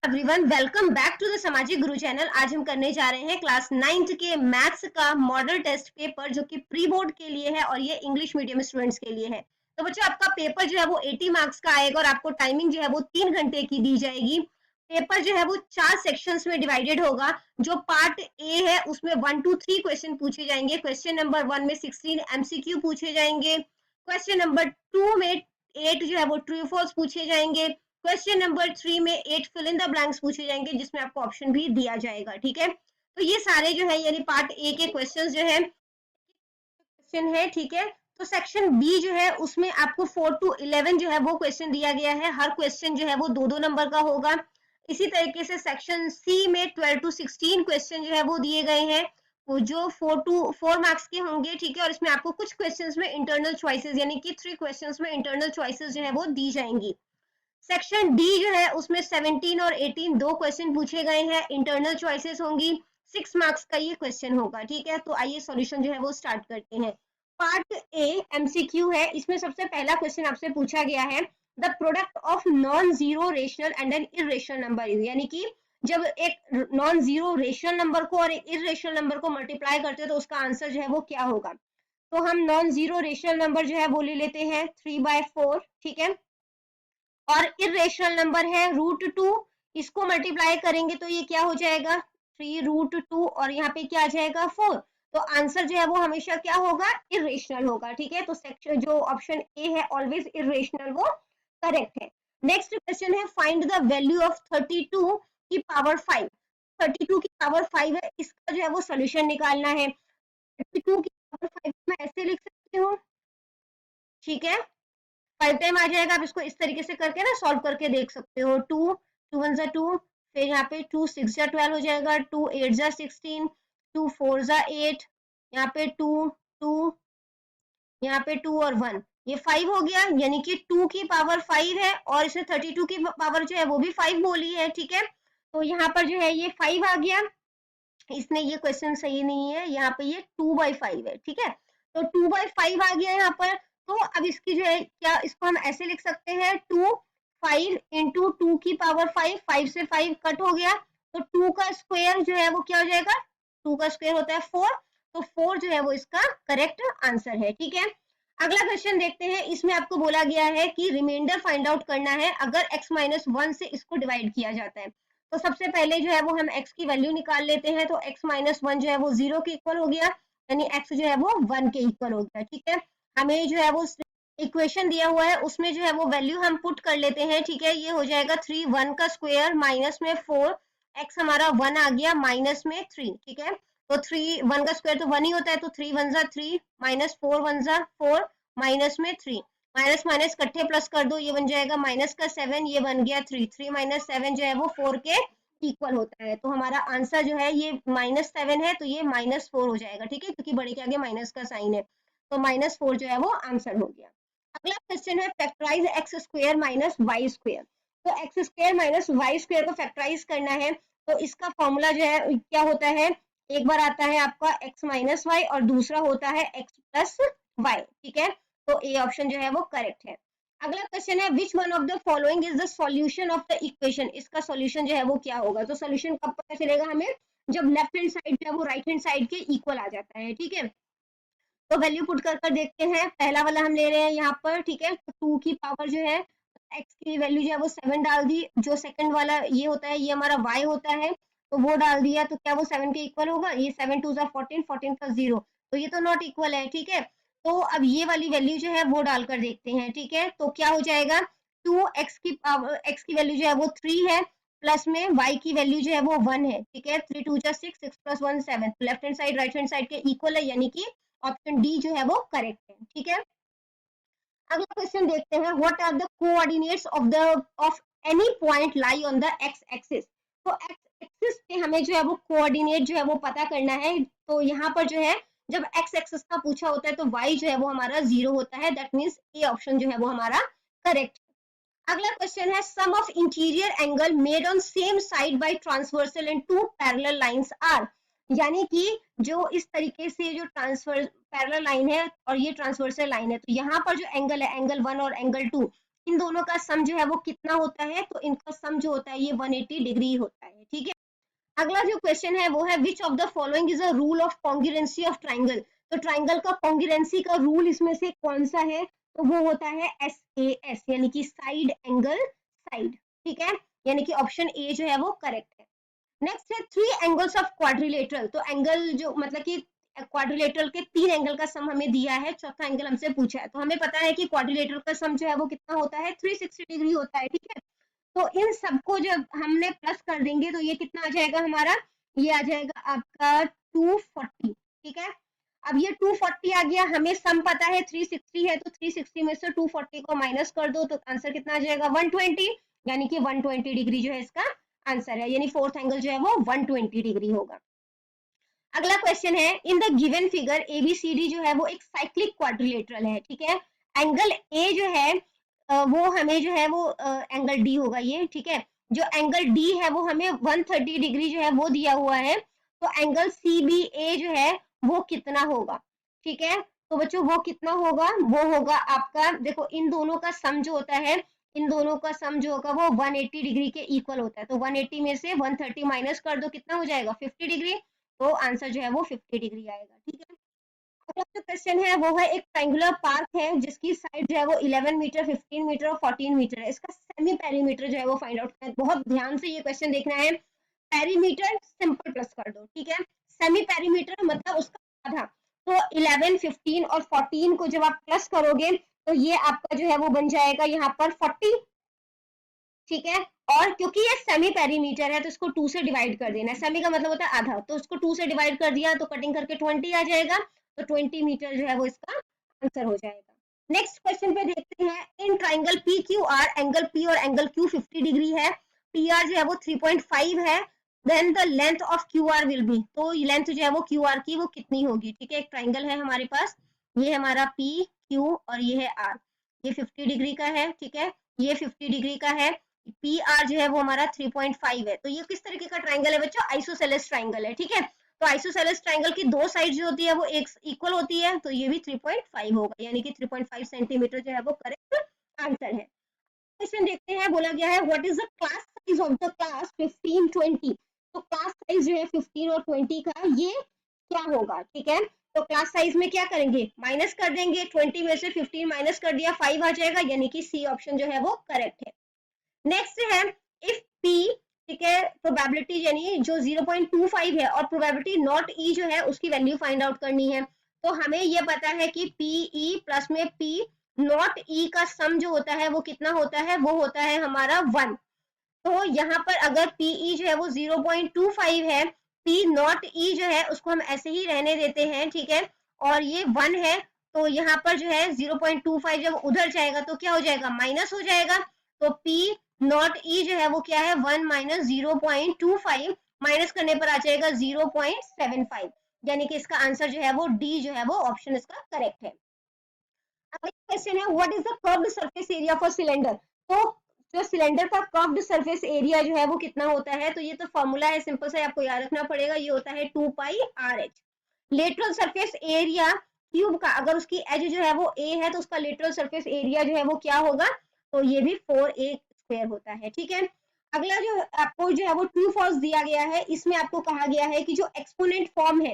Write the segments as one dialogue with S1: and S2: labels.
S1: Everyone, welcome back to the Samajik Guru channel. आज हम करने जा रहे हैं क्लास 9th के मैथ्स का मॉडल टेस्ट पेपर, जो कि प्री बोर्ड के लिए है और ये इंग्लिश मीडियम स्टूडेंट्स के लिए है। तो बच्चों, आपका पेपर जो है वो 80 मार्क्स का आएगा और आपको टाइमिंग जो है वो 3 घंटे की दी जाएगी। पेपर जो है वो 4 सेक्शंस में डिवाइडेड होगा। जो पार्ट ए है उसमें 1 to 3 क्वेश्चन पूछे जाएंगे। क्वेश्चन नंबर 1 में 16 एमसीक्यू पूछे जाएंगे। क्वेश्चन नंबर 2 में 8 जो है वो ट्रू फॉल्स पूछे जाएंगे। क्वेश्चन नंबर 3 में 8 फिल इन द ब्लैंक्स पूछे जाएंगे, जिसमें आपको ऑप्शन भी दिया जाएगा। ठीक है, तो ये सारे जो है यानी पार्ट ए के क्वेश्चन जो है क्वेश्चन है। ठीक है, तो सेक्शन बी जो है उसमें आपको 4 to 11 जो है वो क्वेश्चन दिया गया है। हर क्वेश्चन जो है वो 2-2 नंबर का होगा। इसी तरीके से सेक्शन सी में 12 to 16 क्वेश्चन जो है वो दिए गए हैं, वो जो 4 मार्क्स के होंगे। ठीक है, और इसमें आपको कुछ क्वेश्चंस में इंटरनल चॉइसेस यानी कि 3 क्वेश्चंस में इंटरनल चॉइसेस जो है वो दी जाएंगी। सेक्शन डी जो है उसमें 17 और 18 दो क्वेश्चन पूछे गए हैं, इंटरनल चॉइसेस होंगी। 6 मार्क्स का ये क्वेश्चन होगा। ठीक है, तो आइए सॉल्यूशन जो है वो स्टार्ट करते हैं। पार्ट ए एमसीक्यू है। इसमें सबसे पहला क्वेश्चन आपसे पूछा गया है, the product of non zero rational and an irrational number is, यानी कि जब एक नॉन जीरो रेशनल नंबर को और एक इरेशनल नंबर को मल्टीप्लाई करते हैं तो उसका आंसर जो है वो क्या होगा। तो हम नॉन जीरो रेशनल नंबर जो है वो ले लेते हैं 3/4। ठीक है, और इरेशनल नंबर है √2। इसको मल्टीप्लाई करेंगे तो ये क्या हो जाएगा 3√2, और यहाँ पे क्या आ जाएगा 4। तो आंसर जो है वो हमेशा क्या होगा, इरेशनल होगा। ठीक है, तो सेक्शन जो ऑप्शन ए है ऑलवेज इरेशनल, वो करेक्ट है। नेक्स्ट क्वेश्चन है, फाइंड द वैल्यू ऑफ 32 की पावर 5। 32 की पावर 5 है, इसका जो है वो सोल्यूशन निकालना है। 32 की पावर 5 मैं ऐसे लिख सकती हूँ। ठीक है, 5 टाइम आ जाएगा। आप इसको इस तरीके से करके ना सॉल्व करके देख सकते हो। 2 2 1 2, फिर यहाँ पे 2 6 12 हो जाएगा, 2 8 16, 2 4 8, यहाँ पे 2 2, यहाँ पे 2 और 1, ये 5 हो गया। यानी कि 2 की पावर 5 है और इसने 32 की पावर जो है वो भी 5 बोली है। ठीक है, तो यहाँ पर जो है ये 5 आ गया। इसने ये क्वेश्चन सही नहीं है, यहाँ पे ये 2/5 है। ठीक है, तो 2/5 आ गया यहाँ पर। तो अब इसकी जो है क्या, इसको हम ऐसे लिख सकते हैं 2 5 इंटू 2 की पावर 5, 5 से 5 कट हो गया, तो 2 का स्क्वायर जो है वो क्या हो जाएगा, 2 का स्क्वायर होता है 4। तो 4 जो है वो इसका करेक्ट आंसर है। ठीक है, अगला क्वेश्चन देखते हैं। इसमें आपको बोला गया है कि रिमाइंडर फाइंड आउट करना है अगर x-1 से इसको डिवाइड किया जाता है। तो सबसे पहले जो है वो हम x की वैल्यू निकाल लेते हैं। तो x-1 जो है वो 0 के इक्वल हो गया, यानी x जो है वो 1 के इक्वल हो गया। ठीक है, हमें जो है वो इक्वेशन दिया हुआ है उसमें जो है वो वैल्यू हम पुट कर लेते हैं। ठीक है, ये हो जाएगा 3 1 का स्क्वायर माइनस में 4, x हमारा 1 आ गया माइनस में 3। ठीक है, तो 3 1 का स्क्वायर तो 1 ही होता है, तो 3 1 3 माइनस 4 1 4 माइनस में 3, माइनस माइनस इकट्ठे प्लस कर दो, ये बन जाएगा माइनस का 7, ये बन गया 3। 3 माइनस 7 जो है वो 4 के इक्वल होता है। तो हमारा आंसर जो है ये -7 है, तो ये -4 हो जाएगा। ठीक है, क्योंकि बड़े के आगे माइनस का साइन है, तो -4 जो है वो आंसर हो गया। अगला क्वेश्चन है, factorise x square minus y square. तो x square minus y square को फैक्टराइज करना है, तो इसका फॉर्मूला जो है क्या होता है, एक बार आता है आपका x माइनस वाई और दूसरा होता है x प्लस वाई। ठीक है, तो ए ऑप्शन जो है वो करेक्ट है। अगला क्वेश्चन है, which one of the following is the solution of the equation. इसका सॉल्यूशन जो है वो क्या होगा। तो सॉल्यूशन कब पता चलेगा हमें, जब लेफ्ट हैंड साइड जो है वो राइट हैंड साइड के इक्वल आ जाता है। ठीक है, तो वैल्यू पुट कर देखते हैं। पहला वाला हम ले रहे हैं यहाँ पर। ठीक है, तो 2 की पावर जो है x की वैल्यू जो है वो 7 डाल दी। जो सेकंड वाला ये होता है ये हमारा y होता है, तो वो डाल दिया, तो क्या वो 7 के इक्वल होगा। ये 7 2 14, 14 प्लस 0, तो ये तो नॉट इक्वल है। ठीक है, तो अब ये वाली वैल्यू जो है वो डालकर देखते हैं। ठीक है, तो क्या हो जाएगा, 2x की पावर x की वैल्यू जो है वो 3 है, प्लस में y की वैल्यू जो है वो 1 है। ठीक है, 3 2 6, 6 plus 1 7, left hand side right hand side के इक्वल है, यानी कि ऑप्शन डी जो है वो करेक्ट है। ठीक है, अगला क्वेश्चन देखते हैं, what are the coordinates of any point lie on the x axis. तो एक्स एक्सिस पे हमें जो है वो कोऑर्डिनेट जो है वो पता करना है। तो यहाँ पर जो है जब एक्स एक्सिस का पूछा होता है तो वाई जो है वो हमारा 0 होता है, दैट मीन्स ए ऑप्शन जो है वो हमारा करेक्ट। अगला क्वेश्चन है, sum of interior angle made on same side by transversal and two parallel lines are. यानी कि जो इस तरीके से जो ट्रांसफर पैरेलल लाइन है और ये ट्रांसवर्सल लाइन है, तो यहाँ पर जो एंगल है एंगल 1 और एंगल 2, इन दोनों का सम जो है वो कितना होता है, तो इनका सम जो होता है ये 180 डिग्री होता है, ठीक है। अगला जो क्वेश्चन है वो है which of the following is a rule of congruency of triangle. तो ट्राइंगल का कॉन्ग्रुएंसी का रूल इसमें से कौन सा है, तो वो होता है SAS, यानी कि साइड एंगल साइड, ठीक है, यानी कि ऑप्शन ए जो है वो करेक्ट है। नेक्स्ट है थ्री एंगल्स ऑफ क्वाड्रिलेटरल। तो एंगल जो मतलब कि क्वाड्रिलेटरल के तीन एंगल का सम हमें दिया है, चौथा एंगल हमसे पूछा है, तो हमें पता है कि क्वाड्रिलेटरल का सम जो है वो कितना होता है, 360 डिग्री होता है, ठीक है। तो इन सबको जब हमने प्लस कर देंगे तो ये कितना आ जाएगा हमारा, ये आ जाएगा आपका 240, ठीक है। अब ये 240 आ गया, हमें सम पता है 360 है, तो 360 में से 240 को माइनस कर दो तो आंसर कितना आ जाएगा 120, यानी कि 120 डिग्री जो है इसका आंसर है, यानी फोर्थ एंगल जो है वो 120 डिग्री होगा। अगला क्वेश्चन है in the given figure ABCD जो है वो एक साइक्लिक क्वाड्रिलेटरल है, ठीक है। एंगल ए जो है वो हमें जो है वो एंगल डी होगा ये, ठीक है। जो एंगल डी है वो हमें 130 डिग्री जो है वो दिया हुआ है, तो एंगल CBA जो है वो कितना होगा, ठीक है। तो बच्चों वो कितना होगा, वो होगा आपका, देखो इन दोनों का सम जो होता है, इन दोनों का सम जो होगा वो 180 डिग्री के इक्वल होता है, तो 180 में से 130 माइनस कर दो कितना हो जाएगा 50 डिग्री, तो आंसर जो है वो 50 डिग्री आएगा, ठीक है। अगला जो क्वेश्चन है वो है एक ट्रायंगुलर पार्क है जिसकी साइड जो है वो 11 मीटर, 15 मीटर और 14 मीटर है, इसका सेमी पेरीमीटर जो है वो फाइंड आउट करना है। बहुत ध्यान से ये क्वेश्चन देखना है। पेरीमीटर सिंपल प्लस कर दो, ठीक है। सेमी पेरीमीटर मतलब उसका आधा, तो 11, 15 और 14 को जब आप प्लस करोगे तो ये आपका जो है वो बन जाएगा यहाँ पर 40, ठीक है। और क्योंकि ये सेमी पेरीमीटर है तो इसको 2 से डिवाइड कर देना है, सेमी का मतलब होता है आधा, तो इसको 2 से डिवाइड कर दिया तो कटिंग करके 20 आ जाएगा, तो 20 मीटर जो है वो इसका आंसर हो जाएगा। नेक्स्ट क्वेश्चन पे देखते हैं in triangle PQR angle P और एंगल Q 50 डिग्री है, PR जो है वो 3.5 है, then the length of QR will be, तो लेंथ जो है वो QR की वो कितनी होगी, ठीक है। एक ट्राइंगल है हमारे पास, ये हमारा PQ और ये है R, ये 50 डिग्री का है, ठीक है, ये 50 डिग्री का है, PR जो है वो हमारा 3.5 है, तो ये किस तरीके का ट्राइंगल है बच्चों, आइसोसेलेस ट्राइंगल है, ठीक है। तो आइसोसेलेस ट्राइंगल की दो साइड जो होती है वो एक इक्वल होती है, तो ये भी 3.5 होगा, यानी कि 3.5 सेंटीमीटर जो है वो करेक्ट आंसर है। क्वेश्चन देखते हैं, बोला गया है what is the class size of the class 15, 20। तो क्लास साइज जो है 15 और 20 का ये क्या होगा, ठीक है। तो क्लास साइज में क्या करेंगे, माइनस कर देंगे, 20 में से 15 माइनस कर दिया 5 आ जाएगा, यानी कि सी ऑप्शन जो है वो करेक्ट है। नेक्स्ट है इफ P, ठीक है, प्रोबेबिलिटी यानी जो 0.25 है और प्रोबेबिलिटी नॉट E जो है उसकी वैल्यू फाइंड आउट करनी है, तो हमें ये पता है कि PE प्लस में P नॉट E का सम जो होता है वो कितना होता है, वो होता है हमारा 1। तो यहाँ पर अगर PE जो है वो 0.25 है, P नॉट E जो है उसको हम ऐसे ही रहने देते हैं, ठीक है, और ये 1 है, तो यहाँ पर जो है 0.25 जब उधर जाएगा तो क्या हो जाएगा, माइनस हो जाएगा, तो P नॉट E जो है वो क्या है 1 माइनस 0.25, माइनस करने पर आ जाएगा 0.75, यानी कि इसका आंसर जो है वो डी जो है वो ऑप्शन इसका करेक्ट है। अगला क्वेश्चन है what is the curved surface area for cylinder. तो जो सिलेंडर का कर्व्ड सरफेस एरिया जो है वो कितना होता है, तो ये तो फॉर्मूला है, सिंपल सा आपको याद रखना पड़ेगा, ये होता है 2 पाई RH। Lateral surface area cube का अगर उसकी एज जो है वो A है तो उसका लेटरल सरफेस एरिया जो है वो क्या होगा, तो ये भी 4A स्क्वायर होता है, ठीक है। अगला जो आपको जो है वो ट्रू फॉल्स दिया गया है, इसमें आपको कहा गया है कि जो एक्सपोनेंट फॉर्म है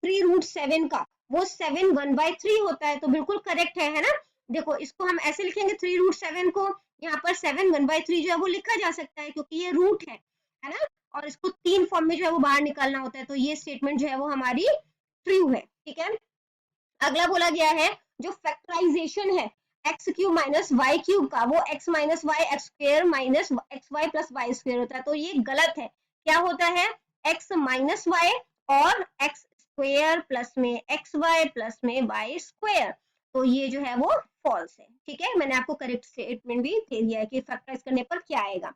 S1: 3√7 का वो 7 1/3 होता है, तो बिल्कुल करेक्ट है ना। देखो इसको हम ऐसे लिखेंगे 3√7 को, यहाँ पर 7 1/3 जो है वो लिखा जा सकता है क्योंकि ये रूट है ना, और इसको 3 फॉर्म में जो है वो बाहर निकालना होता है, तो ये स्टेटमेंट जो है वो हमारी ट्रू है, ठीक है। अगला बोला गया है जो फैक्टराइजेशन है x cube minus y cube का, वो x minus y x square minus x y plus y square होता है, तो ये गलत है। क्या होता है, एक्स माइनस वाई और एक्स स्क्वायर प्लस में एक्स वाई प्लस में वाई स्क्वायर, तो ये जो है वो फॉल्स है, ठीक है। मैंने आपको करेक्ट स्टेटमेंट भी दे दिया है कि फैक्टराइज करने पर क्या आएगा।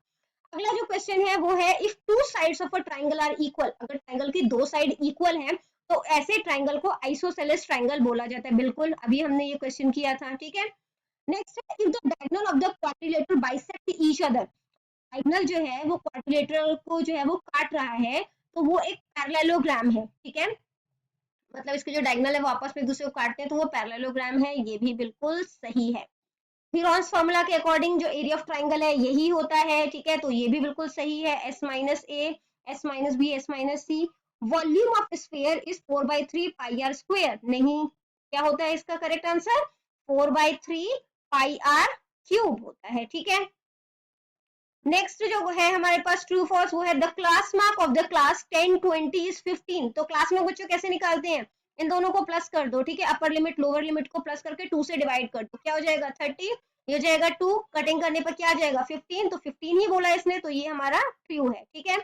S1: अगला जो क्वेश्चन है वो है if two sides of a triangle are equal, अगर ट्राइंगल की दो साइड इक्वल है तो ऐसे ट्राइंगल को आइसोसेलेस ट्राइंगल बोला जाता है, बिल्कुल अभी हमने ये क्वेश्चन किया था, ठीक है। नेक्स्ट है if the diagonal of the quadrilateral bisect each other, diagonal जो है वो क्वाड्रिलेटरल को जो है वो काट रहा है, तो वो एक पैरेललोग्राम है, ठीक है, मतलब इसके जो डायगोनल है वो आपस में एक दूसरे को काटते हैं, तो वो पैरेललोग्राम है, ये भी बिल्कुल सही है। हीरोन्स फॉर्मूला के अकॉर्डिंग जो एरिया ऑफ ट्राइंगल है यही होता है, ठीक है, तो ये भी बिल्कुल सही है, s minus a, s minus b, s minus c. Volume of sphere is 4/3 pi r square, नहीं, क्या होता है इसका correct answer? 4/3 pi r cube होता है, ठीक है। नेक्स्ट जो है हमारे पास ट्रू फॉल्स, वो है the class mark of the class 10 20 is 15। तो क्लास में बच्चों कैसे निकालते हैं? इन दोनों को प्लस कर दो, ठीक है, अपर लिमिट लोअर लिमिट को प्लस करके 2 से डिवाइड कर दो, क्या हो जाएगा 30, ये हो जाएगा 2, कटिंग करने पर क्या आ जाएगा 15, तो 15 ही बोला इसने, तो ये हमारा ट्रू है, ठीक है।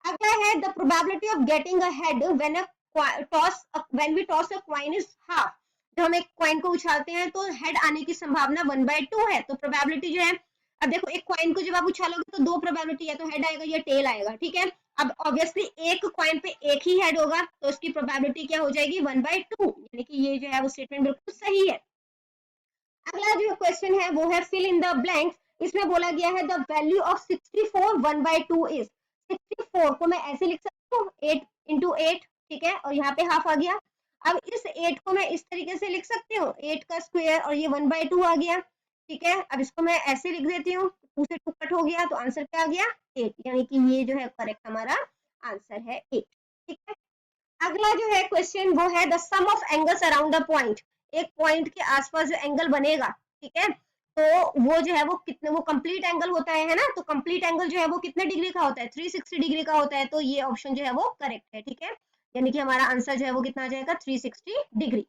S1: अगला है the probability of getting a head when we toss a coin is half. जब हम एक कॉइन को उछालते हैं तो हेड आने की संभावना 1/2 है, तो प्रोबेबिलिटी जो है, अब देखो एक कॉइन को जब आप उछालोगे तो दो प्रोबेबिलिटी, या तो हेड आएगा या टेल आएगा, ठीक है। अब ऑब्वियसली एक कॉइन पे एक ही हेड होगा, तो उसकी प्रोबेबिलिटी क्या हो जाएगी 1/2, यानी कि ये जो है वो स्टेटमेंट बिल्कुल सही है। अगला जो क्वेश्चन है वो है फिल इन द ब्लैंक्स। इसमें बोला गया है द वैल्यू ऑफ 64 1/2 इज, 64 को मैं ऐसे लिख सकती हूँ 8 into 8, ठीक है, और यहाँ पे हाफ आ गया। अब इस 8 को मैं इस तरीके से लिख सकती हूँ 8 का स्क्वायर, और ये 1/2 आ गया, ठीक है। अब इसको मैं ऐसे लिख देती हूँ, 2 से 2 कट हो गया, तो आंसर क्या आ गया 8, यानी कि ये जो है करेक्ट हमारा आंसर है 8, ठीक है। अगला जो है क्वेश्चन वो है the sum of angles around the point. एक पॉइंट के आसपास जो एंगल बनेगा, ठीक है, तो वो जो है वो कितने, वो कंप्लीट एंगल होता है ना, तो कंप्लीट एंगल जो है वो कितने डिग्री का होता है 360 डिग्री का होता है, तो ये ऑप्शन जो है वो करेक्ट है, ठीक है, यानी कि हमारा आंसर जो है वो कितना आ जाएगा 360 डिग्री।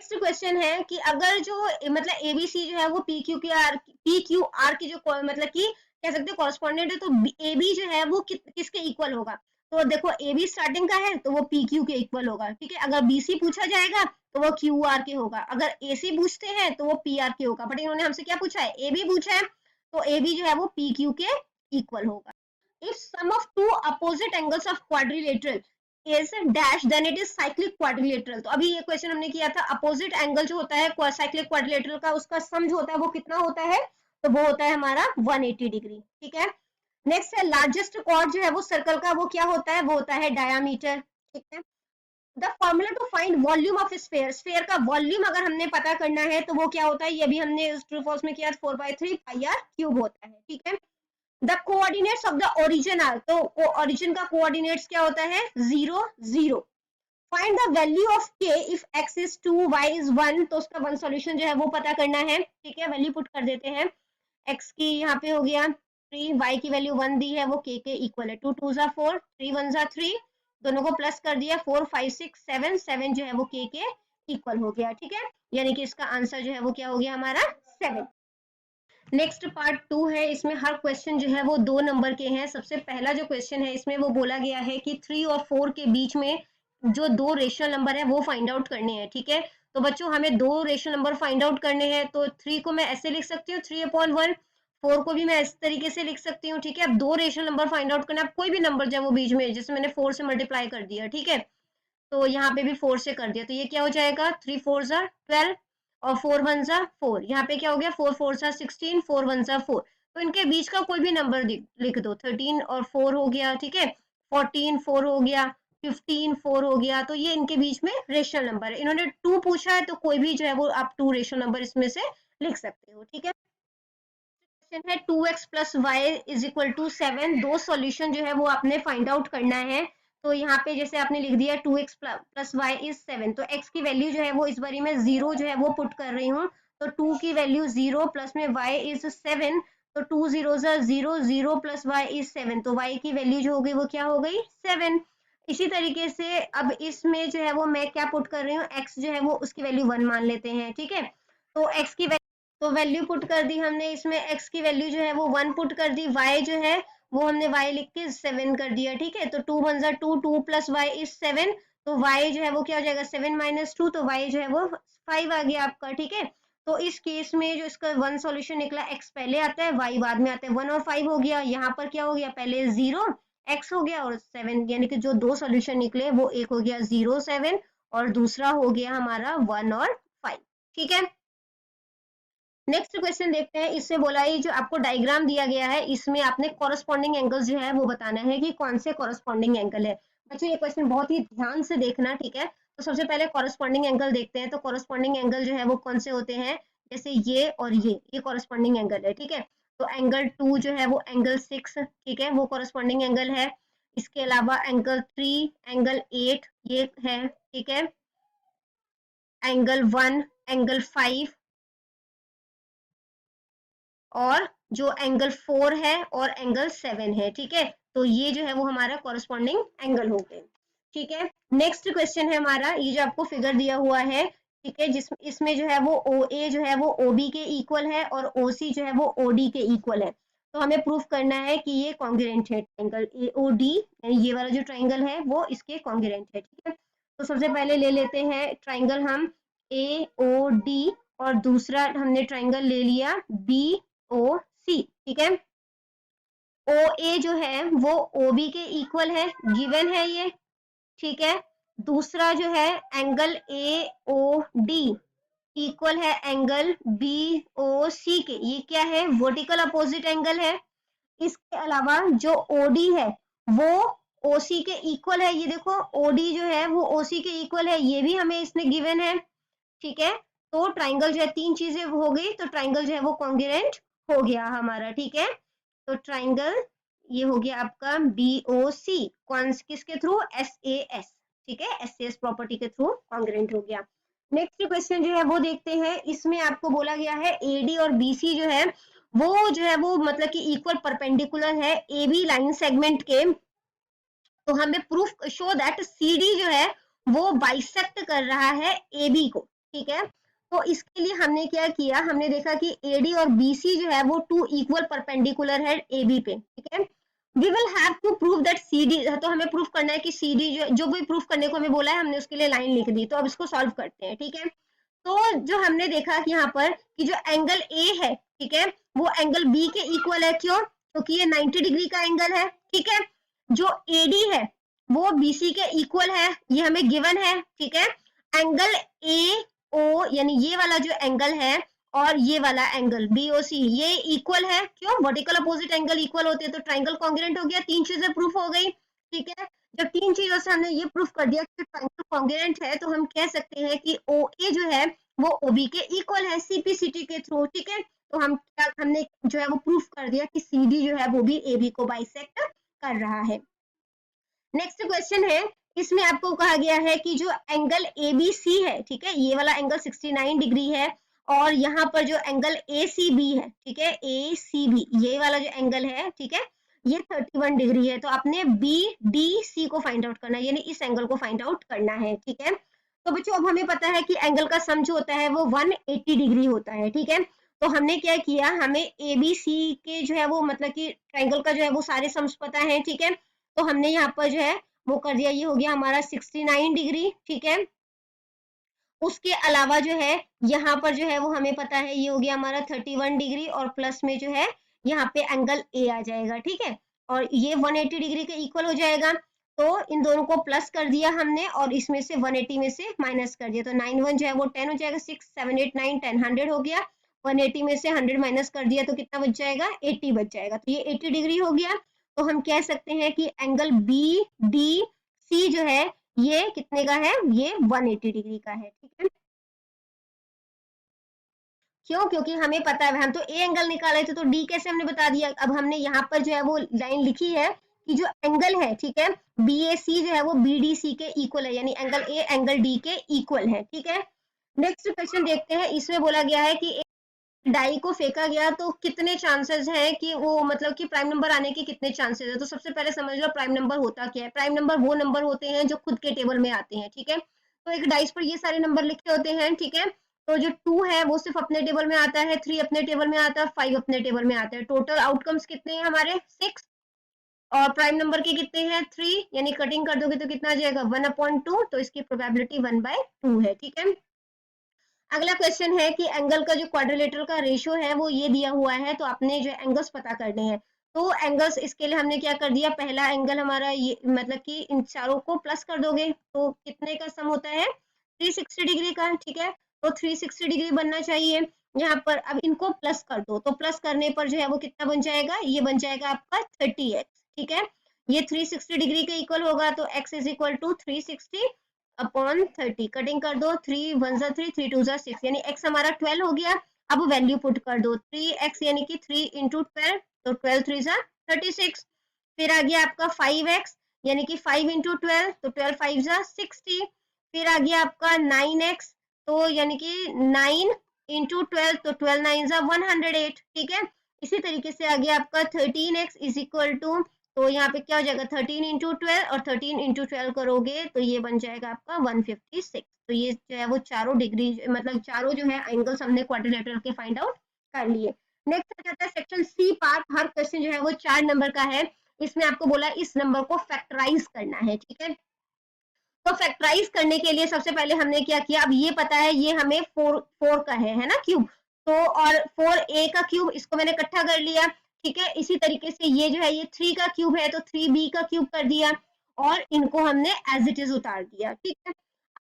S1: नेक्स्ट क्वेश्चन है कि अगर जो मतलब एबीसी जो है वो पी क्यू आर की जो मतलब कि कह सकते हैं कॉरेस्पॉन्डेंट है, तो एबी जो है वो किसके इक्वल होगा? तो देखो एबी स्टार्टिंग का है तो वो पी क्यू के इक्वल होगा, ठीक है। अगर बीसी पूछा जाएगा तो वो क्यू आर के होगा, अगर एसी पूछते हैं तो वो पी आर के होगा, बट इन्होंने हमसे क्या पूछा है एबी पूछा है, तो एबी जो है वो पी क्यू के इक्वल होगा। If sum of two opposite angles of quadrilateral is dash then it is cyclic quadrilateral. तो अभी ये क्वेश्चन हमने किया था, अपोजिट एंगल जो होता है साइक्लिक क्वाड्रिलेटरल का, उसका सम जो होता है वो कितना होता है? तो वो होता है हमारा 180 डिग्री, ठीक है। नेक्स्ट है लार्जेस्ट कॉर्ड जो है वो सर्कल का, वो क्या होता है? वो होता है डायामीटर, ठीक है। The formula to find volume of sphere, sphere का वॉल्यूम अगर हमने पता करना है तो वो क्या होता है? ये भी हमने ट्रू फॉल्स में किया 4/3 पाई आर क्यूब होता है, ठीक है। The coordinates of the origin are, तो ओरिजिन का कोऑर्डिनेट्स क्या होता है? 0 0। Find the value of k if x is 2 y is 1, तो उसका वन सॉल्यूशन जो है वो पता करना है, ठीक है। वैल्यू पुट कर देते हैं, x की यहाँ पे हो गया 3, y की वैल्यू 1 दी है, वो k के इक्वल है, 2 2 जा 4, 3 1 जा 3, दोनों को प्लस कर दिया, 4 5 6 7 7 जो है वो k के इक्वल हो गया, ठीक है, यानी कि इसका आंसर जो है वो क्या हो गया हमारा 7। नेक्स्ट पार्ट 2 है, इसमें हर क्वेश्चन जो है वो 2 नंबर के हैं। सबसे पहला जो क्वेश्चन है इसमें वो बोला गया है कि 3 और 4 के बीच में जो दो रेशनल नंबर है वो फाइंड आउट करने हैं, ठीक है। तो बच्चों हमें दो रेशनल नंबर फाइंड आउट करने हैं, तो 3 को मैं ऐसे लिख सकती हूँ 3/1, 4 को भी मैं इस तरीके से लिख सकती हूँ, ठीक है। अब दो रेशनल नंबर फाइंड आउट करना है, कोई भी नंबर जो है वो बीच में, जैसे मैंने 4 से मल्टीप्लाई कर दिया, ठीक है, तो यहाँ पे भी 4 से कर दिया, तो ये क्या हो जाएगा 3 4 12 और 4 1 4, यहाँ पे क्या हो गया 4 4 16, 4 1 4, तो इनके बीच का कोई भी नंबर लिख दो, 13 और 4 हो गया, ठीक है, 14 4 हो गया, 15 4 हो गया, तो ये इनके बीच में रेशनल नंबर है। इन्होंने 2 पूछा है तो कोई भी जो है वो आप 2 रेशनल नंबर इसमें से लिख सकते हो, ठीक है। क्वेश्चन है 2x plus y is equal to 7, दो सॉल्यूशन जो है वो आपने फाइंड आउट करना है। तो यहाँ पे जैसे आपने लिख दिया 2x प्लस वाई इज 7, तो x की वैल्यू जो है वो इस बारी में 0 जो है वो पुट कर रही हूँ, तो 2 की वैल्यू 0 प्लस में y इज 7, तो 2 0 0 0 प्लस y इज 7, तो y की वैल्यू जो हो गई वो क्या हो गई 7। इसी तरीके से अब इसमें जो है वो मैं क्या पुट कर रही हूँ, x जो है वो उसकी वैल्यू 1 मान लेते हैं, ठीक है। तो x की तो वैल्यू पुट कर दी हमने, इसमें x की वैल्यू जो है वो 1 पुट कर दी, y जो है वो हमने y लिख के 7 कर दिया, ठीक है। तो 2 1 2, 2 प्लस y इज 7, तो y जो है वो क्या हो जाएगा 7 माइनस 2, तो y जो है वो 5 आ गया आपका, ठीक है। तो इस केस में जो इसका वन सॉल्यूशन निकला, x पहले आता है y बाद में आता है, 1 और 5 हो गया, यहाँ पर क्या हो गया पहले 0 x हो गया और 7, यानी कि जो दो सॉल्यूशन निकले वो एक हो गया 0 7 और दूसरा हो गया हमारा 1 और 5, ठीक है। नेक्स्ट क्वेश्चन देखते हैं, इससे बोला है जो आपको डायग्राम दिया गया है इसमें आपने कॉरेस्पॉन्डिंग एंगल्स जो है वो बताना है कि कौन से कॉरेस्पॉन्डिंग एंगल है। बच्चों ये क्वेश्चन बहुत ही ध्यान से देखना, ठीक है। तो सबसे पहले कॉरेस्पॉन्डिंग एंगल देखते हैं, तो कॉरेस्पॉन्डिंग एंगल जो है वो कौन से होते हैं, जैसे ये और ये कॉरस्पॉन्डिंग एंगल है, ठीक है। तो एंगल 2 जो है वो एंगल 6, ठीक है, वो कॉरस्पॉन्डिंग एंगल है। इसके अलावा एंगल 3, एंगल 8 ये है, ठीक है। एंगल 1, एंगल 5 और जो एंगल 4 है और एंगल 7 है, ठीक है। तो ये जो है वो हमारा कॉरस्पॉन्डिंग एंगल हो गए, ठीक है। नेक्स्ट क्वेश्चन है हमारा, ये जो आपको फिगर दिया हुआ है, ठीक है, जिस इसमें जो है वो ओ ए जो है वो ओ बी के इक्वल है और ओ सी जो है वो ओ डी के इक्वल है। तो हमें प्रूफ करना है कि ये कॉन्ग्रुएंट है, ट्राइंगल ए ओ डी, यानी ये वाला जो ट्राइंगल है वो इसके कॉन्ग्रुएंट है, ठीक है। तो सबसे पहले ले लेते हैं ट्राइंगल हम ए ओ डी, और दूसरा हमने ट्राइंगल ले लिया बी ओ सी, ठीक है। ओ ए जो है वो ओ बी के इक्वल है, गिवन है ये, ठीक है। दूसरा जो है angle A O D equal है एंगल बी ओ सी के, ये क्या है, वर्टिकल अपोजिट एंगल है। इसके अलावा जो ओडी है वो ओसी के इक्वल है, ये देखो ओडी जो है वो ओसी के इक्वल है, ये भी हमें इसने गिवन है, ठीक है। तो ट्राइंगल जो है तीन चीजें हो गई, तो ट्राइंगल जो है वो कॉन्ग्रुएंट हो गया हमारा, ठीक है। तो ट्राइंगल ये हो गया आपका बी ओ सी, कौन किसके थ्रू, एस ए एस, ठीक है, एस एस प्रॉपर्टी के थ्रू कॉन्ग्रुएंट हो गया। नेक्स्ट क्वेश्चन जो है वो देखते हैं, इसमें आपको बोला गया है एडी और बीसी जो है वो मतलब कि इक्वल परपेंडिकुलर है ए बी लाइन सेगमेंट के। तो हमें प्रूफ शो दैट CD जो है वो बाइसेक्ट कर रहा है AB को, ठीक है। तो इसके लिए हमने क्या किया, हमने देखा कि AD और BC जो है वो टू इक्वल परपेंडिकुलर है AB पे, ठीक है। We will have to prove that CD, तो हमें प्रूफ करना है कि CD जो भी प्रूफ करने को हमें बोला है, हमने उसके लिए लाइन लिख दी। तो अब इसको सॉल्व करते हैं, ठीक है। तो जो हमने देखा कि यहाँ पर कि जो एंगल A है, ठीक है, वो एंगल B के इक्वल है, क्यों, क्योंकि ये 90 डिग्री का एंगल है, ठीक है। जो AD है वो BC के इक्वल है, ये हमें गिवन है, ठीक है। एंगल AO यानी ये वाला जो एंगल है और ये वाला एंगल BOC ये इक्वल है, क्यों, वर्टिकल अपोजिट एंगल इक्वल होते हैं, तो ट्राइंगल कॉन्ग्रुएंट हो गया, तीन चीजें प्रूफ हो गई, ठीक है। जब तीन चीजों से हमने ये प्रूफ कर दिया कि ट्राइंगल कॉन्ग्रुएंट है, तो हम कह सकते हैं कि OA जो है वो OB के इक्वल है CPCT के थ्रू, ठीक है। तो हमने जो है वो प्रूफ कर दिया कि CD जो है वो भी AB को बाइसेक्ट कर रहा है। नेक्स्ट क्वेश्चन है, इसमें आपको कहा गया है कि जो एंगल ABC है, ठीक है, ये वाला एंगल 69 डिग्री है, और यहाँ पर जो एंगल ACB है, ठीक है, ACB ये वाला जो एंगल है, ठीक है, ये 31 डिग्री है। तो आपने BDC को फाइंड आउट करना है, यानी इस एंगल को फाइंड आउट करना है, ठीक है। तो बच्चों अब हमें पता है कि एंगल का सम जो होता है वो 180 डिग्री होता है, ठीक है। तो हमने क्या किया, हमें ABC के जो है वो मतलब कि ट्राइंगल का जो है वो सारे सम्स पता है, ठीक है। तो हमने यहाँ पर जो है वो कर दिया, ये हो गया हमारा 69 डिग्री, ठीक है। उसके अलावा जो है यहाँ पर जो है वो हमें पता है ये हो गया हमारा 31 डिग्री, और प्लस में जो है यहाँ पे एंगल A आ जाएगा, ठीक है, और ये 180 डिग्री के इक्वल हो जाएगा। तो इन दोनों को प्लस कर दिया हमने और इसमें से 180 में से माइनस कर दिया, तो 9 1 जो है वो 10 हो जाएगा, 6 7 8 9 10 100 हो गया। 180 में से 100 माइनस कर दिया तो कितना बच जाएगा, 80 बच जाएगा, तो ये 80 डिग्री हो गया। तो हम कह सकते हैं कि एंगल BDC जो है ये कितने का है, ये 180 डिग्री का है, ठीक है। क्यों, क्योंकि हमें पता है, हम तो ए एंगल निकाले थे, तो डी कैसे हमने बता दिया। अब हमने यहाँ पर जो है वो लाइन लिखी है कि जो एंगल है, ठीक है, BAC जो है वो BDC के इक्वल है, यानी एंगल ए एंगल डी के इक्वल है, ठीक है। नेक्स्ट क्वेश्चन देखते हैं, इसमें बोला गया है कि डाई को फेंका गया तो कितने चांसेस हैं कि वो मतलब कि प्राइम नंबर आने के कितने चांसेस है। तो सबसे पहले समझ लो प्राइम नंबर होता क्या है। प्राइम नंबर वो नंबर होते हैं जो खुद के टेबल में आते हैं, ठीक है। तो एक डाइस पर ये सारे नंबर लिखे होते हैं, ठीक है। तो जो 2 है वो सिर्फ अपने टेबल में आता है, 3 अपने टेबल में आता है, 5 अपने टेबल में आता है। टोटल आउटकम्स कितने हैं हमारे, 6, और प्राइम नंबर के कितने हैं, 3, यानी कटिंग कर दोगे तो कितना आ जाएगा, 1/2, तो इसकी प्रोबेबिलिटी 1/2 है, ठीक है। अगला क्वेश्चन है कि एंगल का जो क्वाड्रिलेटरल का रेशियो है वो ये दिया हुआ है, तो आपने जो एंगल्स पता करने हैं। तो एंगल्स इसके लिए हमने क्या कर दिया, पहला एंगल हमारा ये मतलब कि इन चारों को प्लस कर दोगे तो कितने का सम होता है, 360 डिग्री का, ठीक है। तो 360 डिग्री बनना चाहिए यहाँ पर। अब इनको प्लस कर दो, तो प्लस करने पर जो है वो कितना बन जाएगा, ये बन जाएगा आपका 30x, ठीक है। ये 360 डिग्री के इक्वल होगा, तो x is equal to 360 upon 30, cutting कर दो, 3 1 3 3 2 6, यानी x हमारा 12 हो गया। अब वैल्यू पुट कर दो, 3x यानी कि 3 इंटू 12, तो 12 3 जा 36। फिर आ गया आपका 5x यानी कि 5 इंटू 12, तो 12 5 जा 60। फिर आ गया आपका 9x, तो यानी कि 9 इंटू 12, तो 12 9 जा 108, ठीक है। इसी तरीके से आ गया आपका 13x इज इक्वल टू, तो यहाँ पे क्या हो जाएगा 13 इंटू 12 और 13 इंटू 12 करोगे तो ये बन जाएगा आपका 156। तो ये जो है वो चारों डिग्री, मतलब चारों जो है एंगल्स हमने क्वाड्रिलेटरल के फाइंड आउट कर लिए। नेक्स्ट आ जाता है सेक्शन सी पार्ट। हर क्वेश्चन जो है वो 4 नंबर का है। इसमें आपको बोला इस नंबर को फैक्टराइज करना है, ठीक है। तो फैक्टराइज करने के लिए सबसे पहले हमने क्या किया, अब ये पता है ये हमें 4 का है ना क्यूब, तो और 4a का क्यूब इसको मैंने इकट्ठा कर लिया, ठीक है। इसी तरीके से ये जो है ये 3 का क्यूब है तो 3b का क्यूब कर दिया और इनको हमने एज इट इज उतार दिया, ठीक है।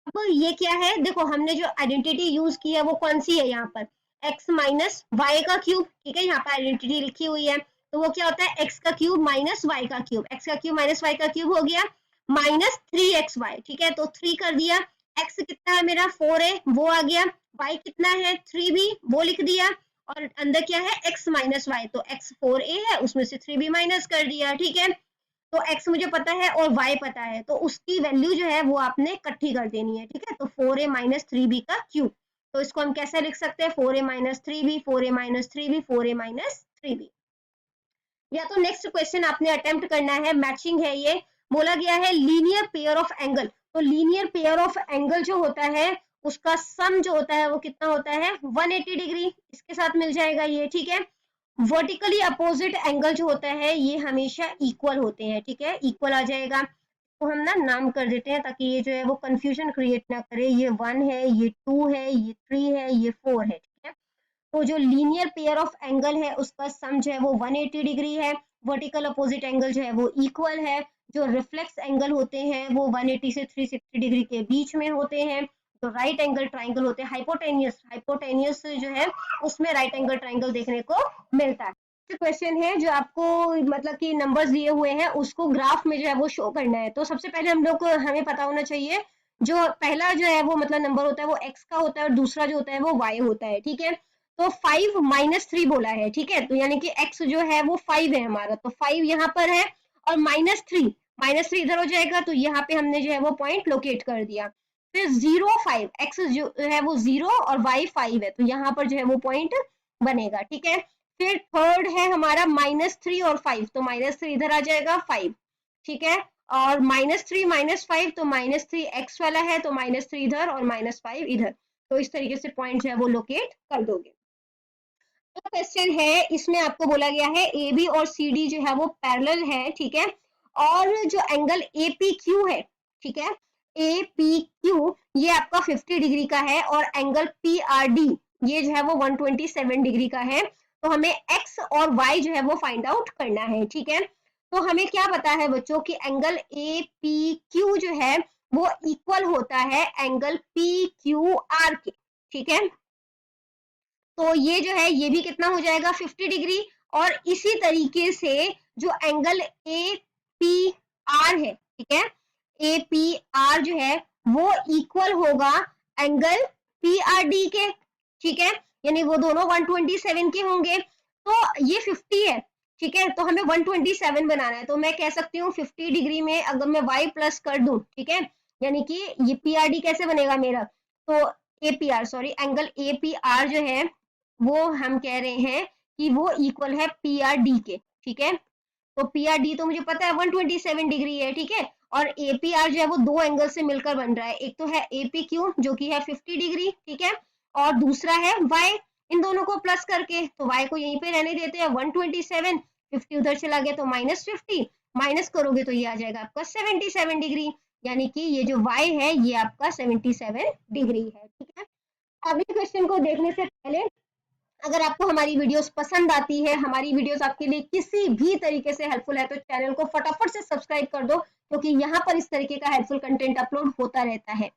S1: अब ये क्या है, देखो हमने जो आइडेंटिटी यूज की है वो कौन सी है, यहाँ पर x माइनस वाई का क्यूब, ठीक है। यहाँ पर आइडेंटिटी लिखी हुई है, तो वो क्या होता है x का क्यूब माइनस वाई का क्यूब, x का क्यूब माइनस वाई का क्यूब हो गया माइनस 3xy, ठीक है। तो 3 कर दिया, x कितना है मेरा 4a वो आ गया, y कितना है 3b वो लिख दिया और अंदर क्या है x माइनस वाई, तो x 4a है उसमें से 3b माइनस कर दिया, ठीक है। तो x मुझे पता है और y पता है, तो उसकी वैल्यू जो है वो आपने इकट्ठी कर देनी है, ठीक है। तो 4a माइनस 3b का क्यूब, तो इसको हम कैसे लिख सकते हैं 4a minus 3b, 4a minus 3b, 4a minus 3b। या तो नेक्स्ट क्वेश्चन आपने अटेम्प्ट करना है, मैचिंग है ये, बोला गया है लीनियर पेयर ऑफ एंगल। तो लीनियर पेयर ऑफ एंगल जो होता है उसका सम जो होता है वो कितना होता है 180 डिग्री, इसके साथ मिल जाएगा ये, ठीक है। वर्टिकली अपोजिट एंगल जो होता है ये हमेशा इक्वल होते हैं, ठीक है, इक्वल आ जाएगा। तो हम ना नाम कर देते हैं ताकि ये जो है वो कंफ्यूजन क्रिएट ना करे, ये 1 है, ये 2 है, ये 3 है, ये 4 है, ठीक है। तो जो लीनियर पेयर ऑफ एंगल है उसका सम जो है वो 180 डिग्री है, वर्टिकल अपोजिट एंगल जो है वो इक्वल है, जो रिफ्लेक्स एंगल होते हैं वो 180 से 360 डिग्री के बीच में होते हैं, तो राइट एंगल ट्राइंगल होते हैं, हाइपोटेनियस हाइपोटेनियस जो है उसमें राइट एंगल ट्राइंगल देखने को मिलता है। क्वेश्चन है जो आपको मतलब कि नंबर्स दिए हुए हैं उसको ग्राफ में जो है वो शो करना है। तो सबसे पहले हम लोग को हमें पता होना चाहिए जो पहला जो है वो मतलब नंबर होता है वो x का होता है और दूसरा जो होता है वो y होता है, ठीक है। तो 5 माइनस 3 बोला है, ठीक है, तो यानी कि x जो है वो 5 है हमारा, तो 5 यहाँ पर है और माइनस थ्री इधर हो जाएगा, तो यहाँ पे हमने जो है वो पॉइंट लोकेट कर दिया। फिर 0 5, x जो है वो 0 और y 5 है, तो यहाँ पर जो है वो पॉइंट बनेगा, ठीक है। फिर थर्ड है हमारा -3 और 5, तो -3 इधर आ जाएगा 5, ठीक है। और -3 -5, तो -3 x वाला है, तो -3 इधर और -5 इधर, तो इस तरीके से पॉइंट जो है वो लोकेट कर दोगे। क्वेश्चन है इसमें आपको बोला गया है ए बी और सी डी जो है वो पैरेलल है, ठीक है। और जो एंगल ए पी क्यू है, ठीक है, ए पी क्यू ये आपका 50 डिग्री का है और एंगल पी आर डी ये जो है वो 127 डिग्री का है। तो हमें x और y जो है वो फाइंड आउट करना है, ठीक है। तो हमें क्या पता है बच्चों कि एंगल ए पी क्यू जो है वो इक्वल होता है एंगल पी क्यू आर के, ठीक है। तो ये जो है ये भी कितना हो जाएगा 50 डिग्री, और इसी तरीके से जो एंगल ए पी आर है, ठीक है, ए पी आर जो है वो इक्वल होगा एंगल पी आर डी के, ठीक है, यानी वो दोनों 127 के होंगे। तो ये 50 है, ठीक है, तो हमें 127 बनाना है, तो मैं कह सकती हूँ 50 डिग्री में अगर मैं y प्लस कर दूं, ठीक है, यानी कि ये पी आर डी कैसे बनेगा मेरा, तो A P R sorry angle A P R जो है वो हम कह रहे हैं कि वो इक्वल है पी आर डी के, ठीक है। तो पी आर डी तो मुझे पता है 127 डिग्री है, ठीक है, और ए पी आर जो है वो दो एंगल से मिलकर बन रहा है, एक तो है ए पी क्यू जो कि है 50 डिग्री, ठीक है, और दूसरा है y, इन दोनों को प्लस करके तो y को यहीं पे रहने देते हैं 127, 50 उधर चला गया तो -50, माइनस करोगे तो ये आ जाएगा आपका 77 डिग्री, यानी कि ये जो y है ये आपका 77 डिग्री है, ठीक है। अगले क्वेश्चन को देखने से पहले अगर आपको हमारी वीडियोस पसंद आती है, हमारी वीडियोस आपके लिए किसी भी तरीके से हेल्पफुल है, तो चैनल को फटाफट से सब्सक्राइब कर दो, क्योंकि यहाँ पर इस तरीके का हेल्पफुल कंटेंट अपलोड होता रहता है।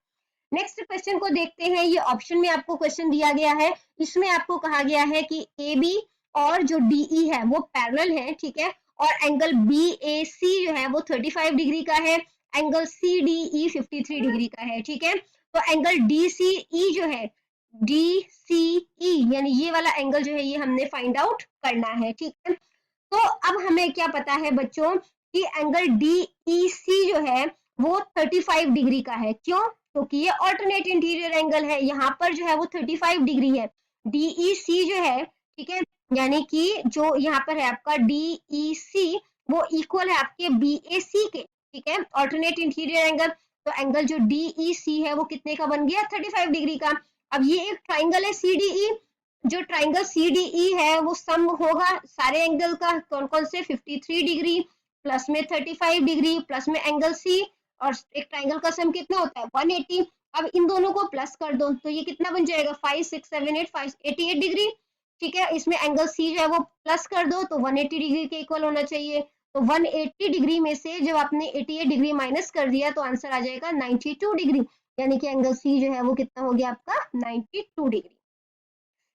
S1: नेक्स्ट क्वेश्चन को देखते हैं। ये ऑप्शन में आपको क्वेश्चन दिया गया है, इसमें आपको कहा गया है कि ए बी और जो डीई है वो पैरेलल है, ठीक है, और एंगल बी ए सी जो है वो 35 डिग्री का है, angle C D E 53 degree का है, ठीक है। तो एंगल डी सी ई जो है DCE यानी ये वाला एंगल जो है ये हमने फाइंड आउट करना है, ठीक है। तो अब हमें क्या पता है बच्चों कि एंगल DEC जो है वो 35 डिग्री का है। क्यों? क्योंकि ये ऑल्टरनेट इंटीरियर एंगल है, यहाँ पर जो है वो 35 डिग्री है। DEC जो है, ठीक है, यानी कि जो यहाँ पर है आपका DEC वो इक्वल है आपके BAC के, ठीक है, ऑल्टरनेट इंटीरियर एंगल। तो एंगल जो DEC है वो कितने का बन गया? 35 डिग्री का। अब ये एक ट्राइंगल है CDE, जो ट्राइंगल CDE है वो सम होगा सारे एंगल का, कौन कौन से? 53 डिग्री प्लस में 35 डिग्री प्लस में एंगल C, और एक ट्राइंगल का सम कितना होता है? 180। अब इन दोनों को प्लस कर दो तो ये कितना बन जाएगा? 5 6 7 8 5 88 डिग्री, ठीक है। इसमें एंगल C जो है वो प्लस कर दो तो 180 डिग्री के इक्वल होना चाहिए। तो 180 डिग्री में से जब आपने 88 डिग्री माइनस कर दिया तो आंसर आ जाएगा 92 डिग्री, यानी कि एंगल C जो है वो कितना हो गया आपका? 92 डिग्री।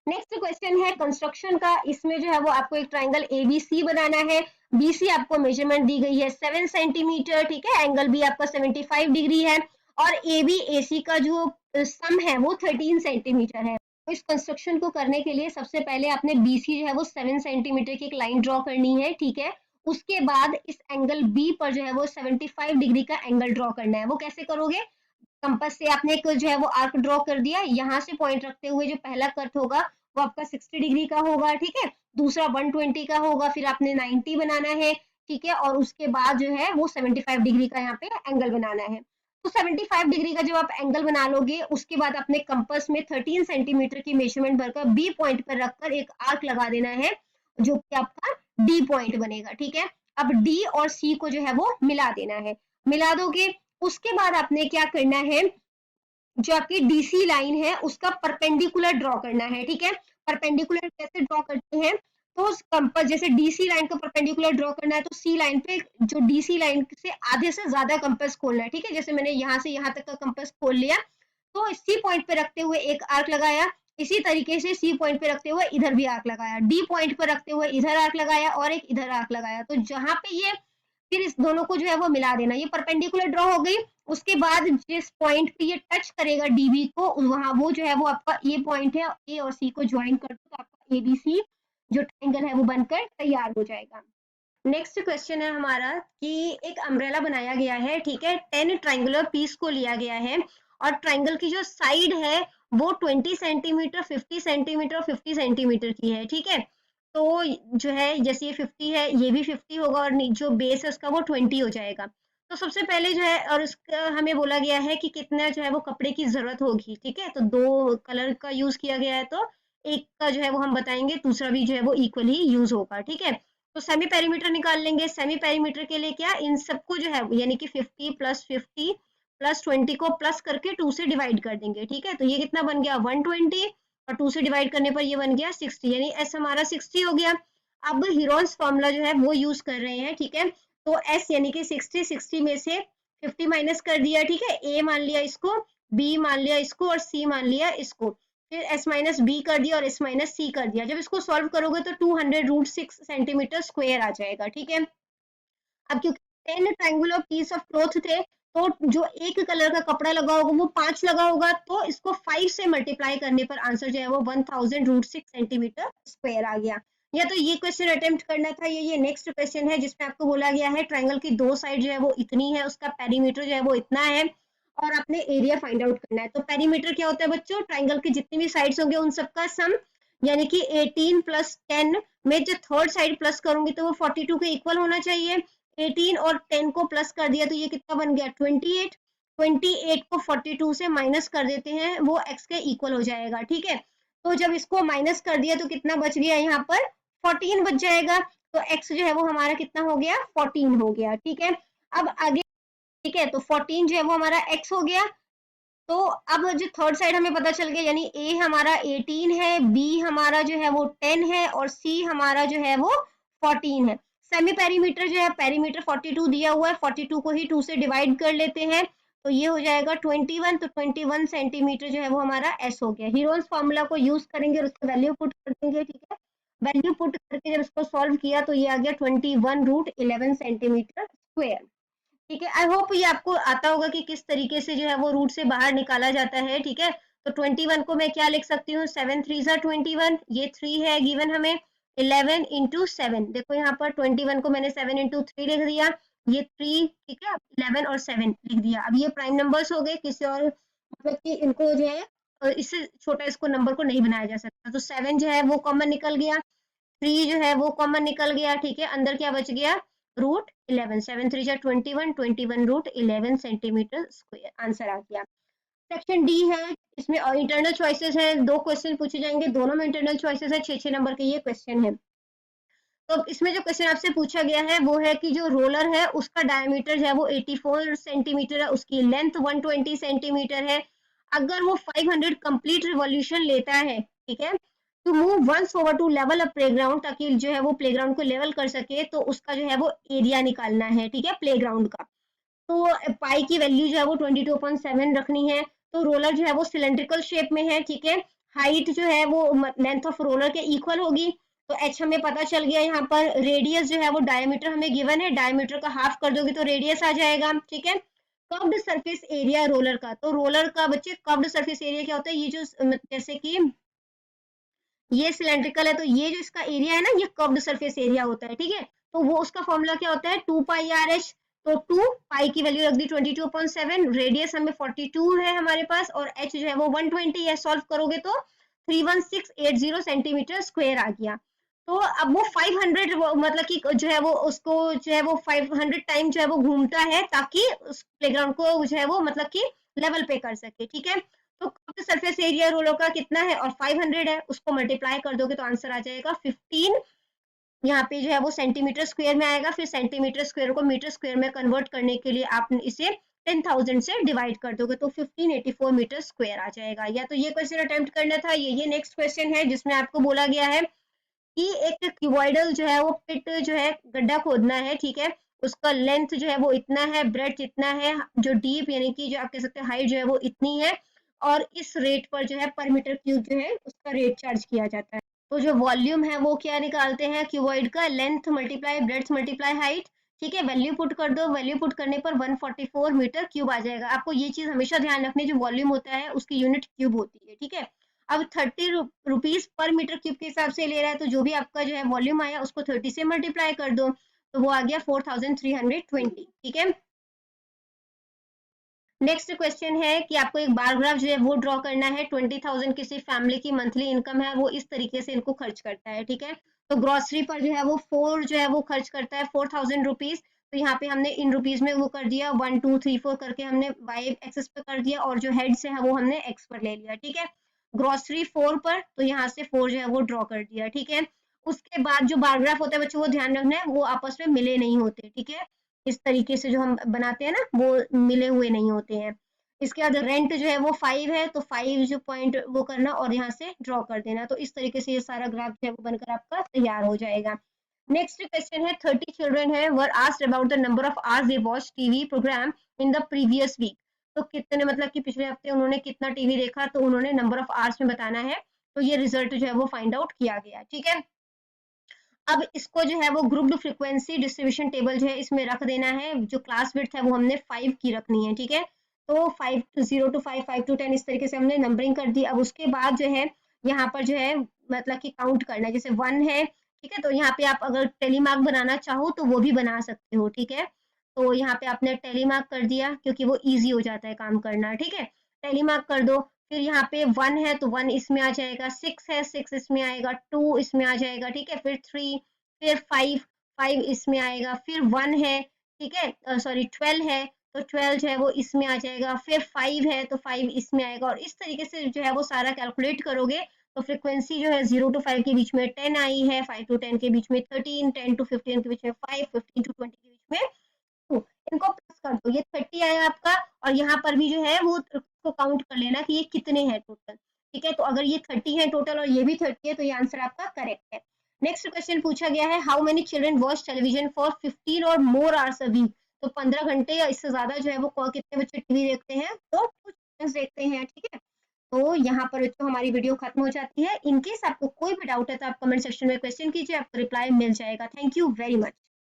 S1: नेक्स्ट क्वेश्चन है कंस्ट्रक्शन का। इसमें जो है वो आपको एक ट्राइंगल ABC बनाना है। BC आपको मेजरमेंट दी गई है 7 सेंटीमीटर, ठीक है। एंगल B आपका 75 डिग्री है और AB AC का जो सम है वो 13 सेंटीमीटर है। तो इस कंस्ट्रक्शन को करने के लिए सबसे पहले आपने BC जो है वो 7 सेंटीमीटर की एक लाइन ड्रॉ करनी है, ठीक है। उसके बाद इस एंगल B पर जो है वो 75 डिग्री का एंगल ड्रॉ करना है। वो कैसे करोगे? कंपास से आपने एक जो है वो आर्क ड्रॉ कर दिया, यहाँ से पॉइंट रखते हुए जो पहला कट होगा वो आपका 60 डिग्री का होगा, ठीक है। दूसरा 120 का होगा, फिर आपने 90 बनाना है, ठीक है। और उसके बाद जो है वो 75 डिग्री का यहाँ पे एंगल बनाना है। तो 75 डिग्री का जब आप एंगल बना लोगे उसके बाद अपने कंपास में 13 सेंटीमीटर की मेजरमेंट भरकर B पॉइंट पर रखकर एक आर्क लगा देना है जो कि आपका D पॉइंट बनेगा, ठीक है। अब D और C को जो है वो मिला देना है। मिला दोगे उसके बाद आपने क्या करना है, जो आपकी डीसी लाइन है उसका परपेंडिकुलर ड्रॉ करना है, ठीक है। परपेंडिकुलर कैसे ड्रॉ करते हैं? तो उस कंपास जैसे डीसी लाइन का परपेंडिकुलर ड्रॉ करना है तो सी लाइन पे जो डीसी लाइन से आधे से ज्यादा कंपास खोलना है, ठीक है। जैसे मैंने यहाँ से यहाँ तक का कंपास खोल लिया तो सी पॉइंट पे रखते हुए एक आर्क लगाया, इसी तरीके से सी पॉइंट पे रखते हुए इधर भी आर्क लगाया, डी पॉइंट पे रखते हुए इधर आर्क लगाया और एक इधर आर्क लगाया। तो जहां पे ये फिर इस दोनों को जो है वो मिला देना, ये परपेंडिकुलर ड्रॉ हो गई। उसके बाद जिस पॉइंट पे ये टच करेगा डीबी को वहां वो जो है वो आपका ए पॉइंट है, ए और सी को ज्वाइन कर दो तो आपका एबीसी जो ट्रायंगल है वो बनकर तैयार हो जाएगा। नेक्स्ट क्वेश्चन है हमारा कि एक अम्ब्रेला बनाया गया है, ठीक है। 10 ट्रायंगुलर पीस को लिया गया है और ट्रायंगल की जो साइड है वो 20 सेंटीमीटर 50 सेंटीमीटर और 50 सेंटीमीटर की है, ठीक है। तो जो है जैसे ये 50 है ये भी 50 होगा और जो बेस है उसका वो 20 हो जाएगा। तो सबसे पहले जो है और उसका हमें बोला गया है कि कितना जो है वो कपड़े की जरूरत होगी, ठीक है। तो 2 कलर का यूज किया गया है तो एक का जो है वो हम बताएंगे, दूसरा भी जो है वो इक्वली यूज होगा, ठीक है। तो सेमी पेरीमीटर निकाल लेंगे। सेमी पेरीमीटर के लिए क्या, इन सबको जो है यानी कि 50 प्लस 50 प्लस 20 को प्लस करके 2 से डिवाइड कर देंगे, ठीक है। तो ये कितना बन गया 120 और 2 से डिवाइड करने पर ये बन गया 60, यानी एस हमारा 60 हो गया। अब हीरोन्स फॉर्मूला जो है वो यूज कर रहे हैं, ठीक है। तो एस यानी कि 60 में से 50 माइनस कर दिया, ठीक है। ए मान लिया इसको, बी मान लिया इसको और सी मान लिया इसको, फिर s माइनस बी कर दिया और s माइनस सी कर दिया। जब इसको सॉल्व करोगे तो 200√6 सेंटीमीटर स्क्वायर आ जाएगा, ठीक है। अब क्योंकि 10 ट्रायंगुलर पीस ऑफ क्लॉथ थे तो जो एक कलर का कपड़ा लगा होगा वो 5 लगा होगा, तो इसको 5 से मल्टीप्लाई करने पर आंसर जो है वो 1000√6 सेंटीमीटर स्क्वायर आ गया। या तो ये क्वेश्चन अटेम्प्ट करना था, ये नेक्स्ट क्वेश्चन है जिसमें आपको बोला गया है ट्रायंगल की 2 साइड जो है वो इतनी है, उसका पेरीमीटर जो है वो इतना है और आपने एरिया फाइंड आउट करना है। तो पेरीमीटर क्या होता है बच्चों? ट्रायंगल की जितनी भी साइड्स होंगे उन सबका सम, यानी कि 18 प्लस 10 में जो थर्ड साइड प्लस करूंगी तो वो 42 के इक्वल होना चाहिए। 18 और 10 को प्लस कर दिया तो ये कितना बन गया 28। 28 को 42 से माइनस कर देते हैं वो x के इक्वल हो जाएगा, ठीक है। तो जब इसको माइनस कर दिया तो कितना बच गया यहाँ पर 14 बच जाएगा। तो x जो है वो हमारा कितना हो गया 14 हो गया, ठीक है। अब आगे, ठीक है, तो 14 जो है वो हमारा x हो गया। तो अब जो थर्ड साइड हमें पता चल गया, यानी a हमारा 18 है, b हमारा जो है वो 10 है और c हमारा जो है वो 14 है। सेमी पेरीमीटर जो है पेरीमीटर 42 दिया हुआ है, 42 को ही 2 से डिवाइड कर लेते हैं तो ये हो जाएगा 21। तो 21 सेंटीमीटर जो है वो हमारा s हो गया। हीरोन्स फॉर्मूला को यूज करेंगे और उसका वैल्यू पुट कर देंगे, ठीक है। वैल्यू पुट करके जब इसको सॉल्व किया तो ये आ गया 21√11 सेंटीमीटर स्क्वायर, ठीक है। आई होप ये आपको आता होगा कि किस तरीके से जो है वो रूट से बाहर निकाला जाता है, ठीक है। तो 21 को मैं क्या लिख सकती हूँ, 7 3 ज़ा 21, ये 3 है गिवन हमें, 11 इंटू 7, देखो यहाँ पर 21 को मैंने 7 इंटू 3 लिख दिया, ये 3, ठीक है, 11 और 7 लिख दिया। अब ये प्राइम नंबर्स हो गए, किसी और मतलब कि इनको जो है इससे छोटा इसको नंबर को नहीं बनाया जा सकता, तो 7 जो है वो कॉमन निकल गया, 3 जो है वो कॉमन निकल गया, ठीक है, अंदर क्या बच गया, रूट 11, 7 3 ज़ा 21, 21 रूट 11 सेंटीमीटर स्क्वायर, आंसर आ गया। सेक्शन डी है, इसमें इंटरनल चॉइसेस है, 2 क्वेश्चन पूछे जाएंगे, दोनों में इंटरनल चॉइसेस है, 6 नंबर के ये क्वेश्चन है। तो इसमें जो क्वेश्चन आपसे पूछा गया है वो है कि जो रोलर है उसका डायमीटर जो है वो 84 सेंटीमीटर है, उसकी लेंथ 120 सेंटीमीटर है, अगर वो 500 कंप्लीट रिवॉल्यूशन लेता है, ठीक है, to move once over to level a playground, ताकि जो है वो प्लेग्राउंड को लेवल कर सके, तो उसका जो है वो एरिया निकालना है, ठीक है, प्लेग्राउंड का। तो पाई की वैल्यू जो है वो 22.7 रखनी है। तो रोलर जो है वो सिलेंड्रिकल शेप में है, ठीक है, हाइट जो है वो लेंथ ऑफ रोलर के इक्वल होगी, तो एच हमें पता चल गया। यहाँ पर रेडियस जो है वो डायमीटर हमें गिवन है, डायमीटर का हाफ कर दोगे तो रेडियस आ जाएगा, ठीक है। कर्व्ड सरफेस एरिया रोलर का, तो रोलर का बच्चे कर्व्ड सरफेस एरिया क्या होता है, ये जो जैसे कि ये सिलेंड्रिकल है, तो ये जो इसका एरिया है ना, ये कर्व्ड सरफेस एरिया होता है, ठीक है, तो वो उसका फॉर्मूला क्या होता है, 2 पाई r h, तो 2 पाई की वैल्यू रख दी 22.7, रेडियस हमें 42 है हमारे पास, और h जो है वो 120 है, सॉल्व करोगे तो 31680 सेंटीमीटर स्क्वायर आ गया। तो अब वो 500 मतलब कि जो है वो उसको जो है वो 500 टाइम जो है वो घूमता है, ताकि उस प्लेग्राउंड को जो है वो मतलब कि लेवल पे कर सके, ठीक है। तो सरफेस एरिया रोलर का कितना है और 500 है, उसको मल्टीप्लाई कर दोगे तो आंसर आ जाएगा 15, यहाँ पे जो है वो सेंटीमीटर स्क्वायर में आएगा, फिर सेंटीमीटर स्क्वायर को मीटर स्क्वायर में कन्वर्ट करने के लिए आप इसे 10,000 से डिवाइड कर दोगे तो 1584 मीटर स्क्वायर आ जाएगा। या तो ये क्वेश्चन अटेम्प्ट करना था, ये नेक्स्ट क्वेश्चन है जिसमें आपको बोला गया है कि एक क्यूबॉइडल जो है वो पिट जो है गड्ढा खोदना है, ठीक है, उसका लेंथ जो है वो इतना है, ब्रेड्थ इतना है, जो डीप यानी कि जो आप कह सकते हैं हाइट जो है वो इतनी है, और इस रेट पर जो है पर मीटर क्यूब जो है उसका रेट चार्ज किया जाता है। तो जो वॉल्यूम है वो क्या निकालते हैं, क्यूबॉइड का length multiply breadth multiply height, ठीक है, वैल्यू पुट कर दो, वैल्यू पुट करने पर 144 मीटर क्यूब आ जाएगा। आपको ये चीज हमेशा ध्यान रखनी, जो वॉल्यूम होता है उसकी यूनिट क्यूब होती है, ठीक है। अब 30 रुपीज पर मीटर क्यूब के हिसाब से ले रहा है, तो जो भी आपका जो है वॉल्यूम आया उसको 30 से मल्टीप्लाई कर दो, तो वो आ गया 4320, ठीक है। नेक्स्ट क्वेश्चन है कि आपको एक बार ग्राफ जो है वो ड्रॉ करना है। 20,000 किसी फैमिली की मंथली इनकम है, वो इस तरीके से इनको खर्च करता है, ठीक है। तो ग्रोसरी पर जो है वो 4 जो है वो खर्च करता है 4000 रुपीज, तो यहाँ पे हमने इन रुपीज में वो कर दिया 1 2 3 4 करके हमने वाई एक्सेस पे कर दिया, और जो हेड से है वो हमने एक्स पर ले लिया, ठीक है। ग्रोसरी 4 पर, तो यहाँ से 4 जो है वो ड्रॉ कर दिया, ठीक है। उसके बाद जो बार ग्राफ होता है बच्चों, वो ध्यान रखना है वो आपस में मिले नहीं होते, ठीक है। इस तरीके से जो हम बनाते हैं ना वो मिले हुए नहीं होते हैं। इसके बाद रेंट जो है वो 5 है, तो 5 जो पॉइंट वो करना और यहाँ से ड्रॉ कर देना, तो इस तरीके से ये सारा ग्राफ जो है वो बनकर आपका तैयार हो जाएगा। नेक्स्ट क्वेश्चन है, 30 चिल्ड्रन है were asked about the number of hours they watch TV program in the previous week, तो कितने मतलब कि पिछले हफ्ते उन्होंने कितना टीवी देखा, तो उन्होंने नंबर ऑफ आवर्स में बताना है, तो ये रिजल्ट जो है वो फाइंड आउट किया गया, ठीक है। अब इसको जो है वो ग्रुप्ड फ्रीक्वेंसी डिस्ट्रीब्यूशन टेबल जो है इसमें रख देना है, जो क्लास विड्थ है वो हमने 5 की रखनी है, ठीक है। तो 5 to 0 to 5 5 to 10 इस तरीके से हमने नंबरिंग कर दी। अब उसके बाद जो है यहाँ पर जो है मतलब कि काउंट करना है, जैसे 1 है, ठीक है, तो यहाँ पे आप अगर टेलीमार्क बनाना चाहो तो वो भी बना सकते हो, ठीक है। तो यहाँ पे आपने टेलीमार्क कर दिया क्योंकि वो ईजी हो जाता है काम करना, ठीक है, टेलीमार्क कर दो। फिर यहाँ पे 1 है तो 1 इसमें आ जाएगा, 6 है 6 इसमें आएगा, 2 इसमें आ जाएगा, ठीक है, फिर 3, फिर 5 5 इसमें आएगा, फिर 1 है, ठीक है, सॉरी 12 है तो 12 जो है वो इसमें आ जाएगा, फिर 5 है तो 5 इसमें आएगा, और इस तरीके से जो है वो सारा कैलकुलेट करोगे तो फ्रीक्वेंसी जो है 0 to 5 के बीच में 10 आई है, 5 to 10 के बीच में 13, 10 to 15 के बीच में 5, 15 to 20 के बीच में 2, इनको प्लस कर दो, ये 30 आया आपका, और यहाँ पर भी जो है वो उसको काउंट कर लेना कि ये कितने हैं टोटल, ठीक है। तो अगर ये 30 है टोटल और ये भी 30 है तो ये आंसर आपका करेक्ट है। नेक्स्ट क्वेश्चन पूछा गया है, how many children watch television for 15 और मोर आवर्स अ वीक, तो 15 घंटे या इससे ज्यादा जो है वो कितने बच्चे टीवी देखते हैं, तो कुछ देखते हैं, ठीक है। तो यहाँ पर तो हमारी वीडियो खत्म हो जाती है। इनकेस आपको कोई भी डाउट है तो आप कमेंट सेक्शन में क्वेश्चन कीजिए, आपको रिप्लाई मिल जाएगा। Thank you very much.